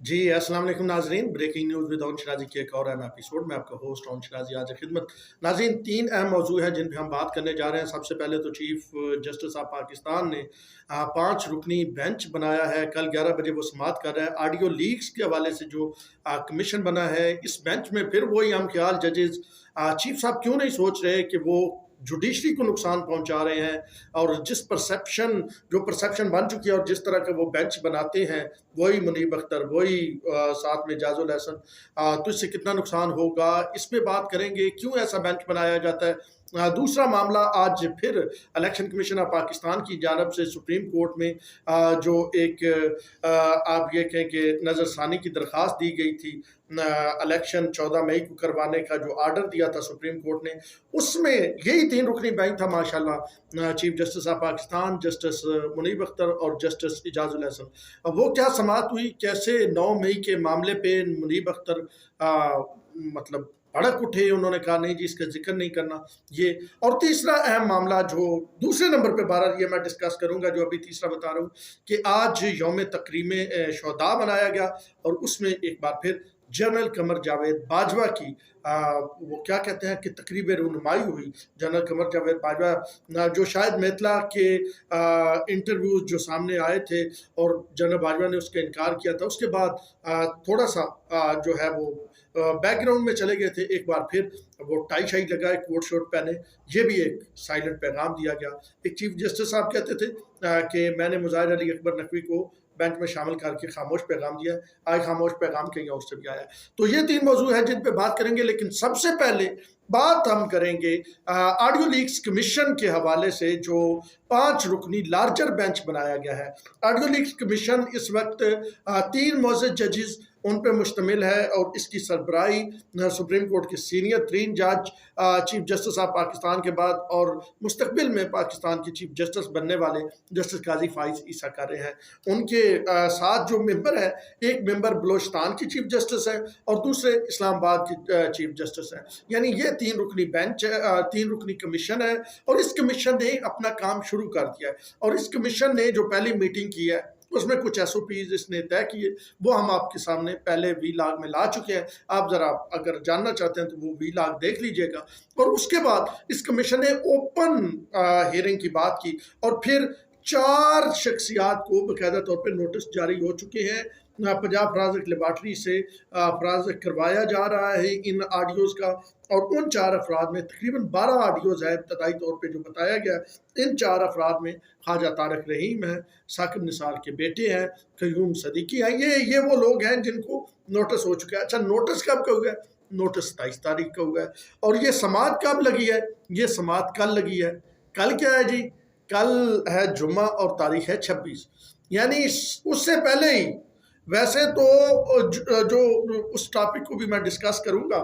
जी, अस्सलाम वालेकुम नाज़रीन। ब्रेकिंग न्यूज़ विद ओन शराजी के एक और अहम एपिसोड में आपका होस्ट ओन शराजी आज खिदमत। नाज़रीन, 3 अहम मौज़ू हैं जिन पे हम बात करने जा रहे हैं। सबसे पहले तो चीफ जस्टिस ऑफ पाकिस्तान ने 5 रुकनी बेंच बनाया है। कल 11 बजे वो समाअत कर रहा है। ऑडियो लीक्स के हवाले से जो कमीशन बना है, इस बेंच में फिर वही हम ख्याल जजेस चीफ साहब क्यों नहीं सोच रहे कि वो जुडिशरी को नुकसान पहुंचा रहे हैं, और जिस परसेप्शन बन चुकी है और जिस तरह का वो बेंच बनाते हैं, वही मुनीब अख्तर, वही साथ में जाजुल एहसन, तो इससे कितना नुकसान होगा, इस पे बात करेंगे। क्यों ऐसा बेंच बनाया जाता है? दूसरा मामला, आज फिर इलेक्शन कमीशन ऑफ पाकिस्तान की जानब से सुप्रीम कोर्ट में जो एक आप ये कहें कि नज़रसानी की दरख्वास्त दी गई थी, इलेक्शन 14 मई को करवाने का जो आर्डर दिया था सुप्रीम कोर्ट ने, उसमें यही 3 रुकनी बेंच था माशाल्लाह। Chief justice of Pakistan, justice Munib Akhtar और जस्टिस इजाजुल एहसन। अब वो क्या समाअत हुई, कैसे 9 मई के मामले पे मुनीब अख्तर मतलब भड़क उठे, उन्होंने कहा नहीं जी इसका जिक्र नहीं करना ये। और तीसरा अहम मामला जो दूसरे नंबर पे 12, ये मैं डिस्कस करूंगा, जो अभी तीसरा बता रहा हूँ कि आज यौम तकरीम शोहदा मनाया गया, और उसमें एक बार फिर जनरल कमर जावेद बाजवा की वो क्या कहते हैं कि तकरीब रहनुमाई हुई। जनरल कमर जावेद बाजवा जो शायद मेतला के इंटरव्यूज जो सामने आए थे और जनरल बाजवा ने उसका इनकार किया था, उसके बाद थोड़ा सा जो है वो बैकग्राउंड में चले गए थे। एक बार फिर वो टाई शाई लगाए, कोट शोट पहने, ये भी एक साइलेंट पैगाम दिया गया। एक चीफ जस्टिस साहब कहते थे कि मैंने मुज़ाहिर अली अकबर नकवी को बेंच में शामिल करके खामोश पैगाम दिया है। आज खामोश पैगाम कहीं और से भी आया है। तो ये 3 मौजूद हैं जिन पे बात करेंगे, लेकिन सबसे पहले बात हम करेंगे ऑडियो लीक्स कमीशन के हवाले से, जो 5 रुकनी लार्जर बेंच बनाया गया है। ऑडियो लीक्स कमीशन इस वक्त 3 मोअज़्ज़ज़ जजेस उन पर मुश्तमिल है, और इसकी सरबराही सुप्रीम कोर्ट के सीनियर तरीन जज चीफ जस्टिस ऑफ पाकिस्तान के बाद और मुस्तकबिल में पाकिस्तान के चीफ जस्टिस बनने वाले जस्टिस काजी फाइज ईसा कर रहे हैं। उनके साथ जो मेंबर है, एक मेंबर बलोचिस्तान की चीफ जस्टिस है और दूसरे इस्लामाबाद की चीफ जस्टिस है। यानी ये 3 रुकनी बेंच है, 3 रुकनी कमीशन है, और इस कमीशन ने अपना काम शुरू कर दिया है। और इस कमीशन ने जो पहली मीटिंग की है, उसमें कुछ SOPs इसने तय किए, वो हम आपके सामने पहले वीलॉग में ला चुके हैं। आप ज़रा अगर जानना चाहते हैं तो वो वीलॉग देख लीजिएगा। और उसके बाद इस कमीशन ने ओपन हियरिंग की बात की, और फिर 4 शख्सियात को बाकायदा तौर पर नोटिस जारी हो चुके हैं। पंजाब फॉरेंसिक लेबॉर्ट्री से फॉरेंसिक करवाया जा रहा है इन ऑडियोज़ का, और उन 4 अफराद में तकरीबन 12 ऑडियोज़ है इब्तदाई तौर पे जो बताया गया। इन 4 अफराद में ख्वाजा तारक रहीम है, साकिब निसार के बेटे हैं, क़य्यूम सदीकी हैं। ये वो लोग हैं जिनको नोटिस हो चुका है। अच्छा, नोटिस कब का हुआ है? नोटिस 27 तारीख का हुआ है। और ये समाअत कब लगी है? ये समाअत कल लगी है। कल क्या है जी? कल है जुम्मा और तारीख है 26, यानी उससे पहले ही। वैसे तो जो उस टॉपिक को भी मैं डिस्कस करूंगा,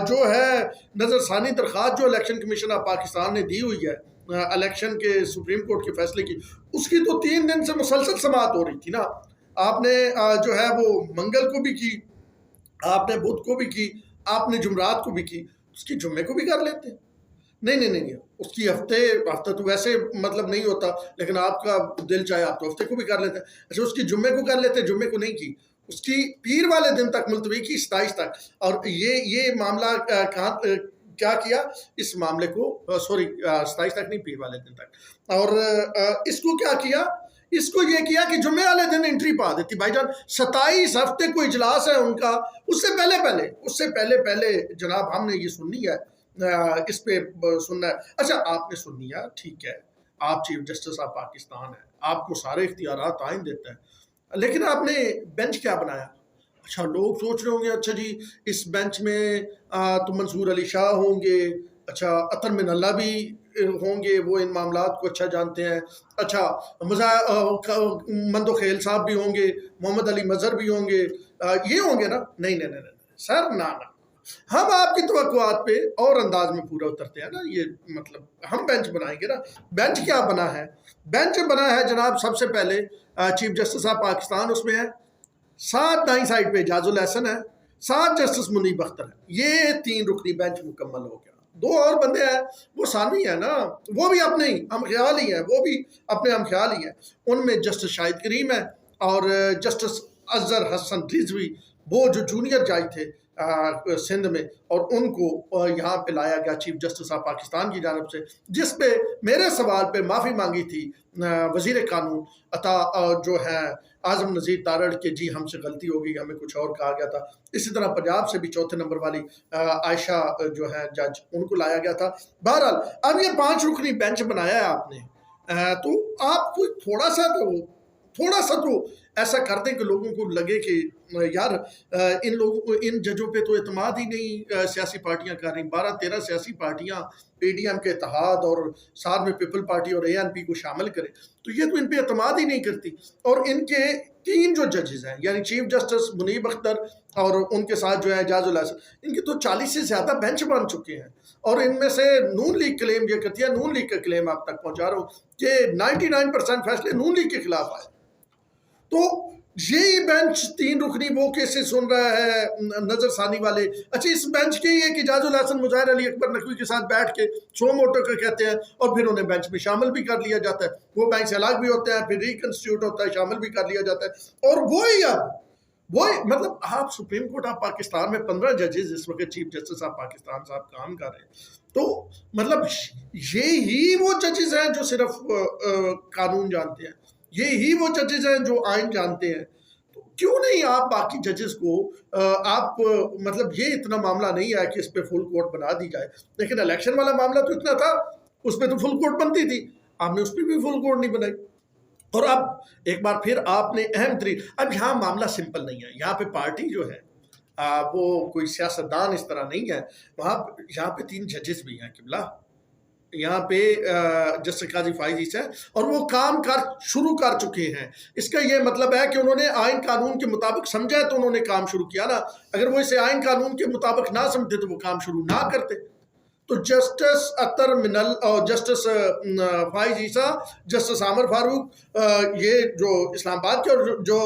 जो है नज़रसानी दरख्वास्त जो इलेक्शन कमीशन ऑफ पाकिस्तान ने दी हुई है इलेक्शन के सुप्रीम कोर्ट के फैसले की, उसकी तो 3 दिन से मुसलसल समाअत हो रही थी ना। आपने जो है वो मंगल को भी की, आपने बुध को भी की, आपने जुमरात को भी की, उसकी जुम्मे को भी कर लेते हैं। नहीं, उसकी हफ्ता तो वैसे मतलब नहीं होता, लेकिन आपका दिल चाहे आप तो हफ्ते को भी कर लेते हैं। अच्छा, उसकी जुम्मे को कर लेते हैं, जुम्मे को नहीं की, उसकी पीर वाले दिन तक मुलतवी की, 27 तक। और ये मामला क्या किया, इस मामले को 27 तक नहीं, पीर वाले दिन तक। और इसको क्या किया, इसको ये किया कि जुम्मे वाले दिन एंट्री पा देती। भाईजान 27 हफ्ते को इजलास है उनका, उससे पहले जनाब हमने ये सुननी है, इस पे सुनना है। अच्छा, आपने सुननी है, ठीक है, आप चीफ जस्टिस ऑफ पाकिस्तान है, आपको सारे इख्तियारात आइन देता है, लेकिन आपने बेंच क्या बनाया? अच्छा, लोग सोच रहे होंगे अच्छा जी इस बेंच में तो मंसूर अली शाह होंगे, अच्छा अतर मिनल्ला भी होंगे, वो इन मामलात को अच्छा जानते हैं। अच्छा, मंदो खेल साहब भी होंगे, मोहम्मद अली मजहर भी होंगे, ये होंगे ना? नहीं सर, ना। हम आपकी तवक्कुआत पे और अंदाज में पूरा उतरते हैं ना। ये मतलब हम बेंच बनाएंगे ना। बेंच क्या बना है? बेंच बना है जनाब, सबसे पहले चीफ जस्टिस ऑफ पाकिस्तान उसमें है, साथ दाई साइड पे जाजुल एहसन है, साथ जस्टिस मुनीब अख्तर है। ये 3 रुकनी बेंच मुकम्मल हो गया। 2 और बंदे हैं, वो सानी है ना, वो भी अपने ही हम ख्याल ही हैं, वो भी अपने हम ख्याल ही हैं। उनमें जस्टिस शाहिद करीम है और जस्टिस अजहर हसन रिजवी, वो जो जूनियर जज थे सिंध में, और उनको यहाँ पे लाया गया चीफ जस्टिस ऑफ पाकिस्तान की जानब से, जिस पे मेरे सवाल पे माफ़ी मांगी थी वजीर कानून अता जो है आज़म नज़ीर तारड़ के, जी हमसे गलती हो गई, हमें कुछ और कहा गया था। इसी तरह पंजाब से भी चौथे नंबर वाली आयशा जो है जज, उनको लाया गया था। बहरहाल अब ये 5 रुकनी बेंच बनाया है आपने, तो आप कोई थोड़ा सा तो ऐसा कर दें कि लोगों को लगे कि यार इन लोगों को, इन जजों पे तो एतमाद ही नहीं सियासी पार्टियां कर रही। 12-13 सियासी पार्टियां पीडीएम के इत्तेहाद और साथ में पीपल पार्टी और एएनपी को शामिल करें, तो ये तो इन पे एतमाद ही नहीं करती। और इनके 3 जो जजेस हैं, यानी चीफ जस्टिस मुनीब अख्तर और उनके साथ जो है एजाजुल हसन, इनके तो 40 से ज़्यादा बेंच बन चुके हैं। और इनमें से नून लीग क्लेम ये करती है, नून लीग का क्लेम आप तक पहुँचा रहा हूँ कि 99% फैसले नून लीग के खिलाफ आए। तो यही बेंच 3 रुकनी वो केसेस सुन रहा है नजरसानी वाले। अच्छा, इस बेंच के ही है कि एजाजुल हसन मुजाहिर अली अकबर नकवी के साथ बैठ के सो मोटो का कहते हैं, और फिर उन्हें बेंच में शामिल भी कर लिया जाता है। वो बेंच से अलग भी होते हैं, फिर रिकंस्टिट्यूट होता है, शामिल भी कर लिया जाता है। और वही मतलब आप सुप्रीम कोर्ट ऑफ पाकिस्तान में 15 जजेस इस वक्त चीफ जस्टिस ऑफ पाकिस्तान साहब काम कर रहे हैं, तो मतलब ये ही वो जजेस हैं जो सिर्फ कानून जानते हैं, ये ही वो जजेस हैं जो आइन जानते हैं। तो क्यों नहीं आप बाकी जजेस को आप मतलब ये इतना मामला नहीं है कि इस पे फुल कोर्ट बना दी जाए, लेकिन इलेक्शन वाला मामला तो इतना था, उस पर तो फुल कोर्ट बनती थी, आपने उस पर भी फुल कोर्ट नहीं बनाई। और अब एक बार फिर आपने अहम तरीन, अब यहाँ मामला सिंपल नहीं है, यहाँ पे पार्टी जो है वो कोई सियासतदान इस तरह नहीं है, वहाँ यहाँ पे 3 जजेस भी हैं किबला, यहाँ पे जस्टिस काजी फाइज है, और वो काम शुरू कर चुके हैं। इसका ये मतलब है कि उन्होंने आइन कानून के मुताबिक समझा है तो उन्होंने काम शुरू किया ना, अगर वो इसे आइन कानून के मुताबिक ना समझते तो वो काम शुरू ना करते। तो जस्टिस अतर मिनल और जस्टिस फाइज ईसा, जस्टिस आमर फारूक, ये जो इस्लामाबाद के और जो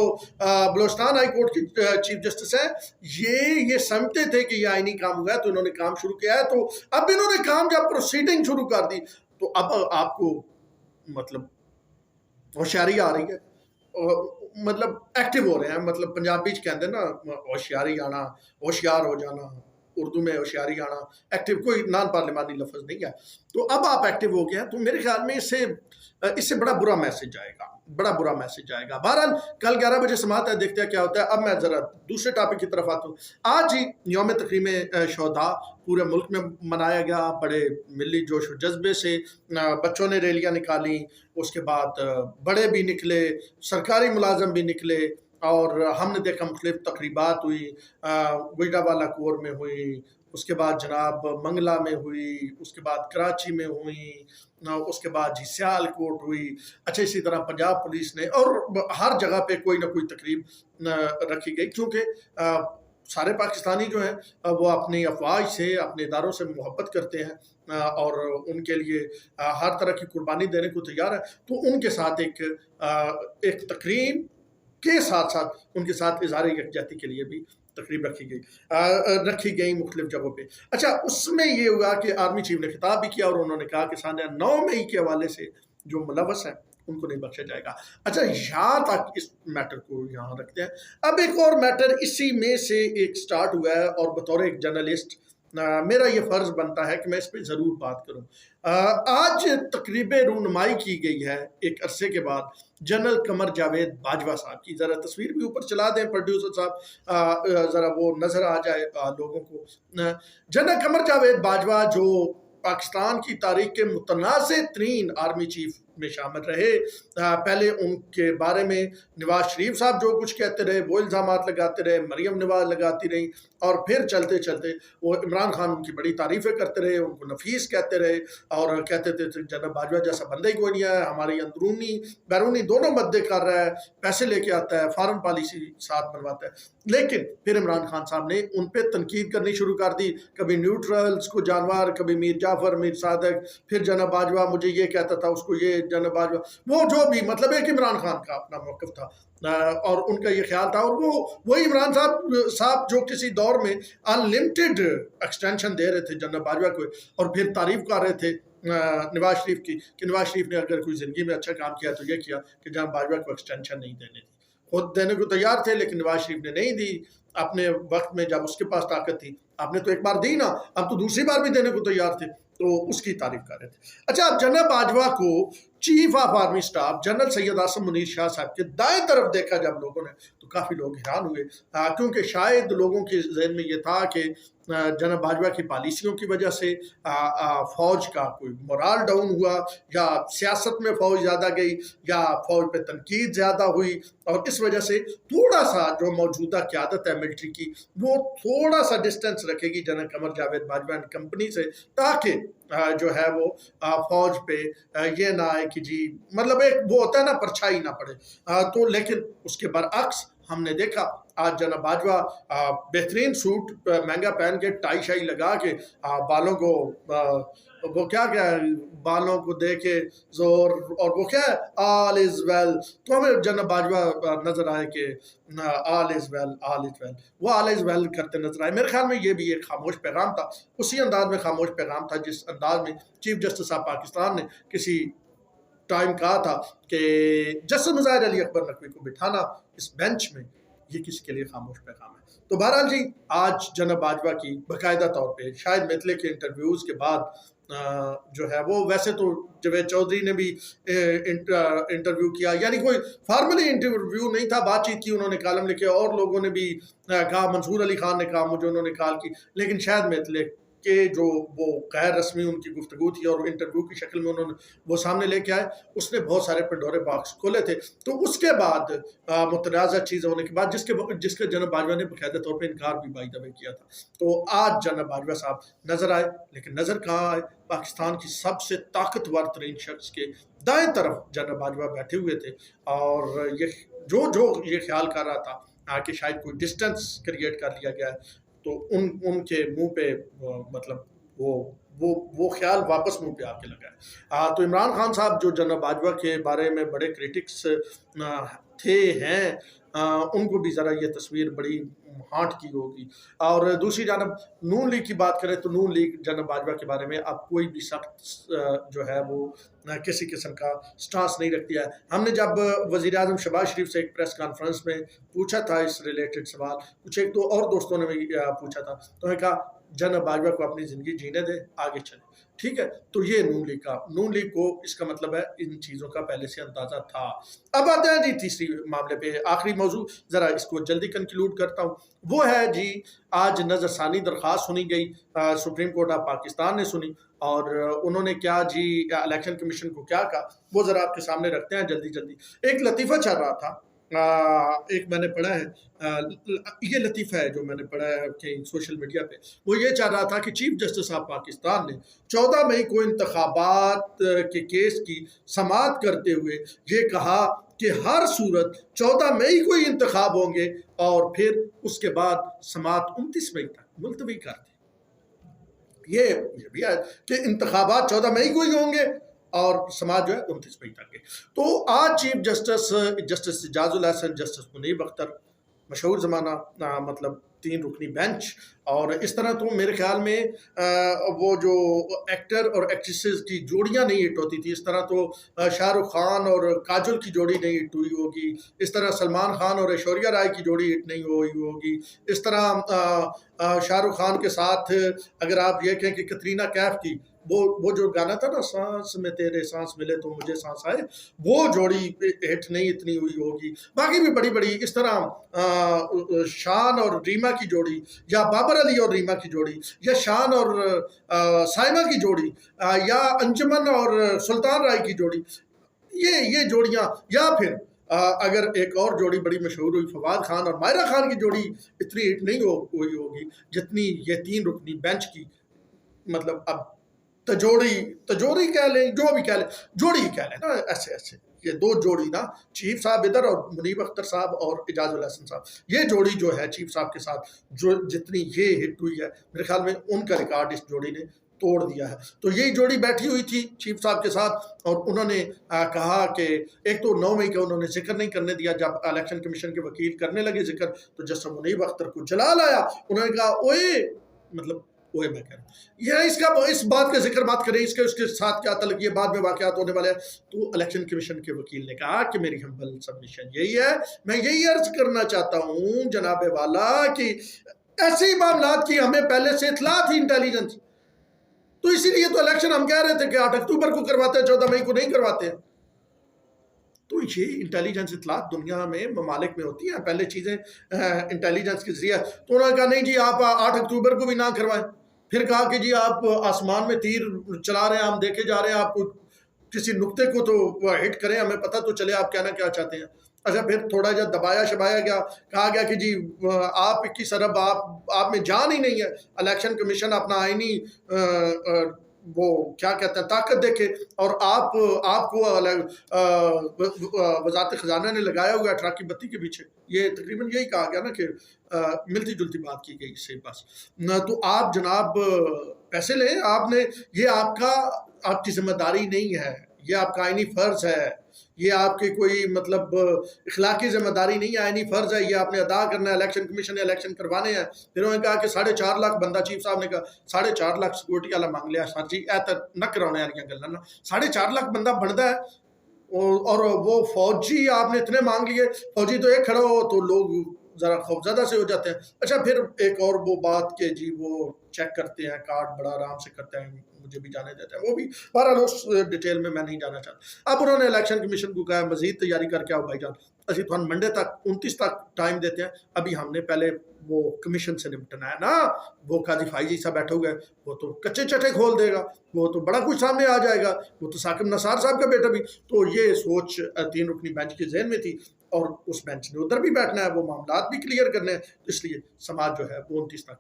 बलोचिस्तान हाई कोर्ट की चीफ जस्टिस है, ये समझते थे कि ये आईनी काम हुआ है तो इन्होंने काम शुरू किया है। तो अब इन्होंने काम जब प्रोसीडिंग शुरू कर दी, तो अब आपको मतलब होशियारी आ रही है, मतलब एक्टिव हो रहे हैं, मतलब पंजाबी कहते हैं ना होशियारी आना, होशियार हो जाना, उर्दू में होशियारी आना, एक्टिव, कोई नॉन पार्लिमानी लफ्ज़ नहीं है। तो अब आप एक्टिव हो गए हैं, तो मेरे ख्याल में इससे बड़ा बुरा मैसेज आएगा, बड़ा बुरा मैसेज आएगा। बहरहाल कल 11 बजे समात है, देखते हैं क्या होता है। अब मैं ज़रा दूसरे टॉपिक की तरफ आता हूँ। आज ही यौम तकरीम शहदा पूरे मुल्क में मनाया गया, बड़े मिली जोश व जज्बे से बच्चों ने रैलियाँ निकाली, उसके बाद बड़े भी निकले, सरकारी मुलाजम भी निकले, और हमने देखा मुख्तलिफ तकरीबात हुई, गुजरावाला कोर में हुई, उसके बाद जनाब मंगला में हुई, उसके बाद कराची में हुई, उसके बाद जी सियालकोट हुई। अच्छा, इसी तरह पंजाब पुलिस ने, और हर जगह पे कोई ना कोई तकरीब रखी गई, क्योंकि सारे पाकिस्तानी जो हैं वो अपनी अफवाज से, अपने इदारों से मोहब्बत करते हैं और उनके लिए हर तरह की कुर्बानी देने को तैयार है। तो उनके साथ एक तकरीब के साथ साथ उनके साथ इज़हार यकजहती के लिए भी तकरीब रखी गई मुख्तलिफ जगहों पे। अच्छा, उसमें ये हुआ कि आर्मी चीफ ने खिताब भी किया और उन्होंने कहा कि साढ़े 9 मई के हवाले से जो मुलव्वस हैं उनको नहीं बख्शा जाएगा। अच्छा, यहाँ तक इस मैटर को यहाँ रखते हैं। अब एक और मैटर इसी में से एक स्टार्ट हुआ है, और बतौर एक जर्नलिस्ट मेरा ये फ़र्ज़ बनता है कि मैं इस पर ज़रूर बात करूँ। आज तकरीब रूनुमाई की गई है एक अरसे के बाद जनरल कमर जावेद बाजवा साहब की। ज़रा तस्वीर भी ऊपर चला दें प्रोड्यूसर साहब, ज़रा वो नज़र आ जाए लोगों को। जनरल कमर जावेद बाजवा जो पाकिस्तान की तारीख के मुतनाज़ तरीन आर्मी चीफ में शामिल रहे, पहले उनके बारे में नवाज शरीफ साहब जो कुछ कहते रहे, वो इल्ज़ामात लगाते रहे, मरियम नवाज लगाती रही, और फिर चलते चलते वो इमरान खान उनकी बड़ी तारीफ़ें करते रहे, उनको नफीस कहते रहे, और कहते थे जनरल बाजवा जैसा बंदा ही कोई नहीं है, हमारी अंदरूनी बैरूनी दोनों मद्दे कर रहा है, पैसे लेके आता है, फॉरेन पॉलिसी साथ बनवाता है। लेकिन फिर इमरान खान साहब ने उन पर तनकीद करनी शुरू कर दी, कभी न्यूट्रल्स को जानवर, कभी मीर जाफ़र, मीर सादक, फिर जनरल बाजवा मुझे ये कहता था, उसको ये जनरल बाजवा, वो जो भी मतलब है कि इमरान खान का अपना मौक़िफ़ था और उनका ये ख्याल था। और वही इमरान साहब जो किसी दौर में अनलिमिटेड एक्सटेंशन दे रहे थे जनरल बाजवा को, और फिर तारीफ कर रहे थे नवाज शरीफ की कि नवाज शरीफ ने अगर कोई ज़िंदगी में अच्छा काम किया तो ये किया कि जनरल बाजवा को एक्सटेंशन नहीं देने दी। खुद देने को तैयार थे, लेकिन नवाज शरीफ ने नहीं दी अपने वक्त में, जब उसके पास ताकत थी। आपने तो एक बार दी ना, अब तो दूसरी बार भी देने को तैयार थे, तो उसकी तारीफ कर रहे थे। अच्छा, अब जनरल बाजवा को chief of army staff general Syed Asim Munir Shah साहब के दाएं तरफ देखा जब लोगों ने, तो काफ़ी लोग हैरान हुए, क्योंकि शायद लोगों के जहन में ये था कि जनरल बाजवा की पॉलिसियों की वजह से फ़ौज का कोई मोराल डाउन हुआ, या सियासत में फ़ौज ज़्यादा गई, या फ़ौज पे तनकीद ज़्यादा हुई, और इस वजह से थोड़ा सा जो मौजूदा क़यादत है मिलिट्री की, वो थोड़ा सा डिस्टेंस रखेगी general Qamar Javed Bajwa and company से, ताकि जो है वो फ़ौज पे ये ना आए कि जी, मतलब एक वो होता है ना, परछाई ना पड़े। तो लेकिन उसके बरअक्स हमने देखा आज जनरल बाजवा बेहतरीन सूट महंगा पहन के, टाई शाई लगा के, बालों को वो क्या क्या बालों को दे के जोर, और वो क्या है, ऑल इज वेल। तो हमें जनरल बाजवा नजर आए कि all is well, all is well, वो ऑल इज वेल करते नजर आए। मेरे ख्याल में ये भी एक खामोश पैगाम था, उसी अंदाज में खामोश पैगाम था जिस अंदाज में चीफ जस्टिस ऑफ पाकिस्तान ने किसी टाइम कहा था कि जस्टिस मुजाहिर अली अकबर नकवी को बिठाना इस बेंच में, ये किसके लिए खामोश पैगाम है। तो बहरहाल जी, आज जनरल बाजवा की बाकायदा तौर पे शाहिद मितले के इंटरव्यूज़ के बाद जो है वो, वैसे तो जवेद चौधरी ने भी इंटरव्यू किया, यानी कोई फॉर्मली इंटरव्यू नहीं था, बातचीत की उन्होंने, कॉलम लिखे, और लोगों ने भी कहा, मंसूर अली खान ने कहा मुझे उन्होंने कॉल की, लेकिन शाहिद मितले के जो वो गैर रस्मी उनकी गुफ्तगू थी और इंटरव्यू की शक्ल में उन्होंने वो सामने लेके आए, उसने बहुत सारे पंडोरे बॉक्स खोले थे। तो उसके बाद मुतनाज़ा चीज़ होने के बाद जिसके जनरल बाजवा ने बाकायदा तौर पे इनकार भी बाय द वे किया था। तो आज जनरल बाजवा साहब नज़र आए, लेकिन नज़र कहाँ आए, पाकिस्तान की सबसे ताकतवर तरीन शख्स के दाएं तरफ जनरल बाजवा बैठे हुए थे, और ये जो ये ख्याल कर रहा था कि शायद कोई डिस्टेंस क्रिएट कर लिया गया है, तो उनके मुंह पे मतलब वो ख्याल वापस मुंह पे आके लगा है। तो इमरान खान साहब जो जनरल बाजवा के बारे में बड़े क्रिटिक्स थे हैं, उनको भी ज़रा ये तस्वीर बड़ी हांट की होगी। और दूसरी जानब नून लीग की बात करें तो नून लीग जनरल बाजवा के बारे में अब कोई भी सख्त जो है वो किसी किस्म का स्टांस नहीं रखती है। हमने जब वज़ीर आज़म शहबाज शरीफ से एक प्रेस कॉन्फ्रेंस में पूछा था इस रिलेटेड सवाल, कुछ एक तो और दोस्तों ने भी पूछा था, तो उन्होंने कहा जनरल बाजवा को अपनी ज़िंदगी जीने दे, आगे चले, ठीक है। तो ये नून लीग को इसका मतलब है इन चीज़ों का पहले से अंदाज़ा था। अब आते हैं जी तीसरी मामले पे, आखिरी मौजू, ज़रा इसको जल्दी कंक्लूड करता हूँ। वो है जी, आज नज़रसानी दरख्वास्त सुनी गई, सुप्रीम कोर्ट ऑफ पाकिस्तान ने सुनी, और उन्होंने क्या जी इलेक्शन कमीशन को क्या कहा, वो ज़रा आपके सामने रखते हैं जल्दी जल्दी। एक लतीफ़ा चल रहा था, एक मैंने पढ़ा है, ये लतीफ़ा है जो मैंने पढ़ा है कहीं सोशल मीडिया पे, वो ये चाह रहा था कि चीफ जस्टिस ऑफ पाकिस्तान ने 14 मई को इंतखाबात के केस की समाअत करते हुए ये कहा कि हर सूरत 14 मई को ही इंतखाब होंगे, और फिर उसके बाद समाअत 29 मई तक मुलतवी कर दी। ये भी है कि इंतखाबात 14 मई को ही होंगे और समाज जो है 29 मई तक के। तो आज chief justice Ijazul Hasan, justice Munib Akhtar, मशहूर ज़माना मतलब 3 रुकनी बेंच, और इस तरह तो मेरे ख्याल में वो जो एक्टर और एक्ट्रेसेस की जोड़ियां नहीं हिट होती थी, इस तरह तो शाहरुख खान और काजोल की जोड़ी नहीं हिट हुई होगी, इस तरह सलमान खान और ऐश्वर्या राय की जोड़ी हिट नहीं हुई होगी, इस तरह शाहरुख खान के साथ अगर आप ये कहें कि कतरीना कैफ की वो जो गाना था ना, सांस में तेरे सांस मिले तो मुझे सांस आए, वो जोड़ी हिट नहीं इतनी हुई होगी। बाकी भी बड़ी बड़ी इस तरह शान और रीमा की जोड़ी, या बाबर अली और रीमा की जोड़ी, या शान और साइमा की जोड़ी, या अंजुमन और सुल्तान राय की जोड़ी, ये जोड़ियां, या फिर अगर एक और जोड़ी बड़ी मशहूर हुई फवाद खान और मायरा खान की जोड़ी, इतनी हिट नहीं हुई होगी जितनी ये 3 रुकनी बेंच की, मतलब अब तजोड़ी कह लें, जो भी कह लें, जोड़ी ही कह लें ना, ऐसे ये 2 जोड़ी ना, चीफ साहब इधर और मुनीब अख्तर साहब और इजाजुल हसन साहब, ये जोड़ी जो है चीफ साहब के साथ जो जितनी ये हिट हुई है, मेरे ख्याल में उनका रिकॉर्ड इस जोड़ी ने तोड़ दिया है। तो यही जोड़ी बैठी हुई थी चीफ साहब के साथ, और उन्होंने कहा कि एक तो 9 मई का उन्होंने जिक्र नहीं करने दिया, जब इलेक्शन कमीशन के वकील करने लगे जिक्र, तो जस्टिस मुनीब अख्तर को जलाल आया, उन्होंने कहा ओए, मतलब वो है मैं कह रहा हूँ यह इसका इस बात का जिक्र बात करें इसके उसके साथ क्या तलक ये बाद में वाकयात होने वाले हैं। तो इलेक्शन कमीशन के वकील ने कहा कि मेरी हम्बल सबमिशन यही है, मैं यही अर्ज करना चाहता हूँ जनाबे वाला कि ऐसे ही मामला की हमें पहले से इतला थी इंटेलिजेंस, तो इसीलिए तो इलेक्शन हम कह रहे थे कि 8 अक्टूबर को करवाते हैं, 14 मई को नहीं करवाते हैं। तो ये इंटेलिजेंस इतलात दुनिया में ममालिक में होती हैं, पहले चीज़ें इंटेलिजेंस के जरिए। तो उन्होंने कहा नहीं जी आप 8 अक्टूबर को भी ना करवाएं। फिर कहा कि जी आप आसमान में तीर चला रहे हैं, हम देखे जा रहे हैं, आप किसी नुक्ते को तो हिट करें, हमें पता तो चले आप कहना क्या चाहते हैं। अच्छा फिर थोड़ा जब दबाया शबाया गया, कहा गया कि जी आप 21 अरब आप में जान ही नहीं है, इलेक्शन कमीशन अपना आईनी वो क्या कहते हैं ताकत देखे और आपको वजारत खजाना ने लगाया हुआ ट्रक की बत्ती के पीछे। ये तकरीबन यही कहा गया ना कि मिलती जुलती बात की गई इससे बस न। तो आप जनाब पैसे लें, आपने ये आपकी जिम्मेदारी नहीं है, ये आपका आईनी फर्ज है, ये आपकी कोई मतलब इखलाकी जिम्मेदारी नहीं है, आईनी फर्ज है, ये आपने अदा करना है। इलेक्शन कमीशन ने इलेक्शन करवाने हैं। फिर उन्होंने कहा कि 4.5 लाख बंदा, चीफ साहब ने कहा 4.5 लाख सिक्योरिटी वाला मांग लिया सर जी, ऐ तक न कराने वाली गल्लां ना। 4.5 लाख बंदा बनता है और वो फौजी आपने इतने मांग लिए, फौजी तो एक खड़ा हो तो लोग जरा खौफजदा से हो जाते हैं। अच्छा फिर एक और वो बात के जी वो चेक करते हैं कार्ड, बड़ा आराम से करते हैं, मुझे भी जाने देते हैं, वो भी बहरहाल उस डिटेल में मैं नहीं जाना चाहता। अब उन्होंने इलेक्शन कमीशन को कहा मजीद तैयारी करके आओ भाईजान, असि तुहानू मंडे तक 29 तक टाइम देते हैं, अभी हमने पहले वो कमीशन से निपटना है ना। वो काजी फाइजी सा बैठे हुए, वो तो कच्चे चटे खोल देगा, वो तो बड़ा कुछ सामने आ जाएगा, वो तो साकिब नसार साहब का बेटा भी। तो ये सोच 3 रुकनी बेंच के जहन में थी और उस बेंच ने उधर भी बैठना है, वो मामला भी क्लियर करने हैं। तो इसलिए समाज जो है वो 29 तक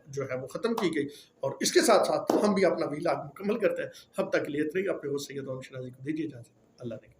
जो है वो ख़त्म की गई और इसके साथ साथ हम भी अपना वीलाग मुकम्मल करते हैं। अब तक के लिए इतना ही। अपने होस्ट सैयद ओम शराजी को दीजिए इजाज़त। अल्लाह ने